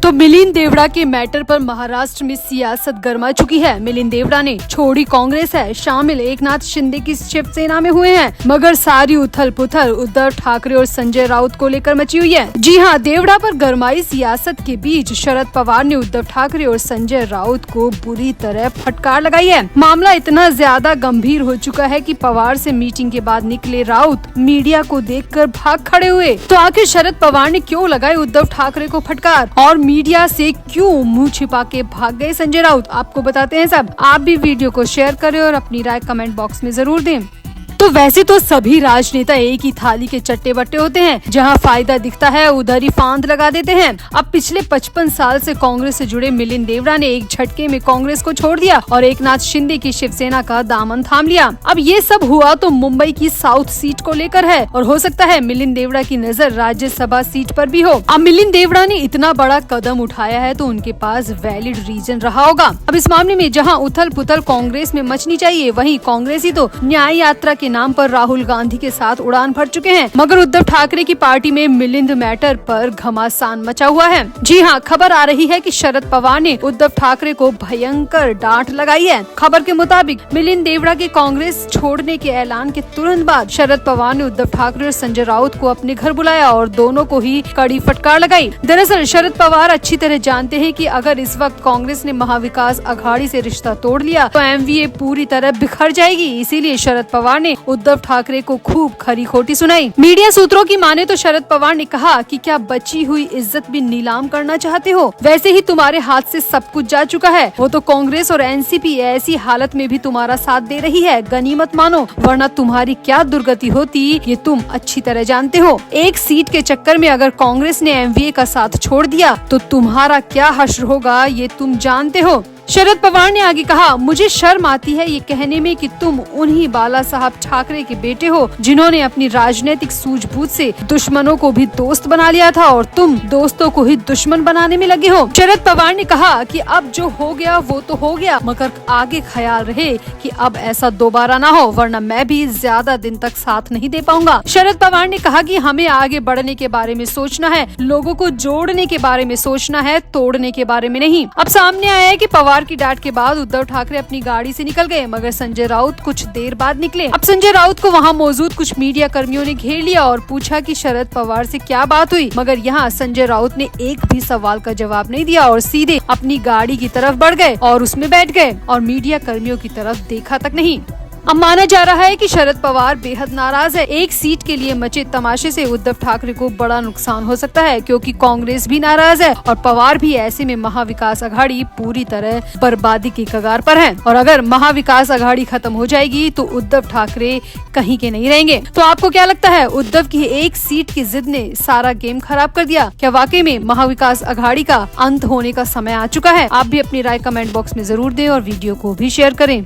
तो मिलिंद देवड़ा के मैटर पर महाराष्ट्र में सियासत गर्मा चुकी है। मिलिंद देवड़ा ने छोड़ी कांग्रेस है, शामिल एकनाथ शिंदे की शिवसेना में हुए हैं, मगर सारी उथल पुथल उद्धव ठाकरे और संजय राउत को लेकर मची हुई है। जी हां, देवड़ा पर गरमाई सियासत के बीच शरद पवार ने उद्धव ठाकरे और संजय राउत को बुरी तरह फटकार लगाई है। मामला इतना ज्यादा गंभीर हो चुका है कि पवार से मीटिंग के बाद निकले राउत मीडिया को देखकर भाग खड़े हुए। तो आखिर शरद पवार ने क्यों लगाई उद्धव ठाकरे को फटकार और मीडिया से क्यों मुंह छिपा के भाग गए संजय राउत, आपको बताते हैं सब। आप भी वीडियो को शेयर करें और अपनी राय कमेंट बॉक्स में जरूर दें। तो वैसे तो सभी राजनेता एक ही थाली के चट्टे बट्टे होते हैं, जहां फायदा दिखता है उधर ही फांद लगा देते हैं। अब पिछले 55 साल से कांग्रेस से जुड़े मिलिंद देवड़ा ने एक झटके में कांग्रेस को छोड़ दिया और एकनाथ शिंदे की शिवसेना का दामन थाम लिया। अब ये सब हुआ तो मुंबई की साउथ सीट को लेकर है और हो सकता है मिलिंद देवड़ा की नजर राज्यसभा सीट पर भी हो। अब मिलिंद देवड़ा ने इतना बड़ा कदम उठाया है तो उनके पास वैलिड रीजन रहा होगा। अब इस मामले में जहाँ उथल पुथल कांग्रेस में मचनी चाहिए, वहीं कांग्रेस ही तो न्याय यात्रा के नाम पर राहुल गांधी के साथ उड़ान भर चुके हैं। मगर उद्धव ठाकरे की पार्टी में मिलिंद मैटर पर घमासान मचा हुआ है। जी हां, खबर आ रही है कि शरद पवार ने उद्धव ठाकरे को भयंकर डांट लगाई है। खबर के मुताबिक मिलिंद देवड़ा के कांग्रेस छोड़ने के ऐलान के तुरंत बाद शरद पवार ने उद्धव ठाकरे और संजय राउत को अपने घर बुलाया और दोनों को ही कड़ी फटकार लगाई। दरअसल शरद पवार अच्छी तरह जानते हैं कि अगर इस वक्त कांग्रेस ने महाविकास अघाड़ी से रिश्ता तोड़ लिया तो एमवीए पूरी तरह बिखर जाएगी। इसीलिए शरद पवार ने उद्धव ठाकरे को खूब खरी खोटी सुनाई। मीडिया सूत्रों की माने तो शरद पवार ने कहा कि क्या बची हुई इज्जत भी नीलाम करना चाहते हो? वैसे ही तुम्हारे हाथ से सब कुछ जा चुका है। वो तो कांग्रेस और एनसीपी ऐसी हालत में भी तुम्हारा साथ दे रही है, गनीमत मानो, वरना तुम्हारी क्या दुर्गति होती ये तुम अच्छी तरह जानते हो। एक सीट के चक्कर में अगर कांग्रेस ने एमवीए का साथ छोड़ दिया तो तुम्हारा क्या हश्र होगा ये तुम जानते हो। शरद पवार ने आगे कहा, मुझे शर्म आती है ये कहने में कि तुम उन्हीं बाला साहब ठाकरे के बेटे हो जिन्होंने अपनी राजनीतिक सूझबूझ से दुश्मनों को भी दोस्त बना लिया था और तुम दोस्तों को ही दुश्मन बनाने में लगे हो। शरद पवार ने कहा कि अब जो हो गया वो तो हो गया, मगर आगे ख्याल रहे कि अब ऐसा दोबारा ना हो, वरना मैं भी ज्यादा दिन तक साथ नहीं दे पाऊंगा। शरद पवार ने कहा कि हमें आगे बढ़ने के बारे में सोचना है, लोगों को जोड़ने के बारे में सोचना है, तोड़ने के बारे में नहीं। अब सामने आया है कि पवार की डांट के बाद उद्धव ठाकरे अपनी गाड़ी से निकल गए, मगर संजय राउत कुछ देर बाद निकले। अब संजय राउत को वहां मौजूद कुछ मीडिया कर्मियों ने घेर लिया और पूछा कि शरद पवार से क्या बात हुई, मगर यहाँ संजय राउत ने एक भी सवाल का जवाब नहीं दिया और सीधे अपनी गाड़ी की तरफ बढ़ गए और उसमें बैठ गए और मीडिया कर्मियों की तरफ देखा तक नहीं। अब माना जा रहा है कि शरद पवार बेहद नाराज है। एक सीट के लिए मचे तमाशे से उद्धव ठाकरे को बड़ा नुकसान हो सकता है, क्योंकि कांग्रेस भी नाराज है और पवार भी। ऐसे में महाविकास अघाड़ी पूरी तरह बर्बादी की कगार पर है और अगर महाविकास अघाड़ी खत्म हो जाएगी तो उद्धव ठाकरे कहीं के नहीं रहेंगे। तो आपको क्या लगता है, उद्धव की एक सीट की जिद ने सारा गेम खराब कर दिया? क्या वाकई में महाविकास अघाड़ी का अंत होने का समय आ चुका है? आप भी अपनी राय कमेंट बॉक्स में जरूर दें और वीडियो को भी शेयर करें।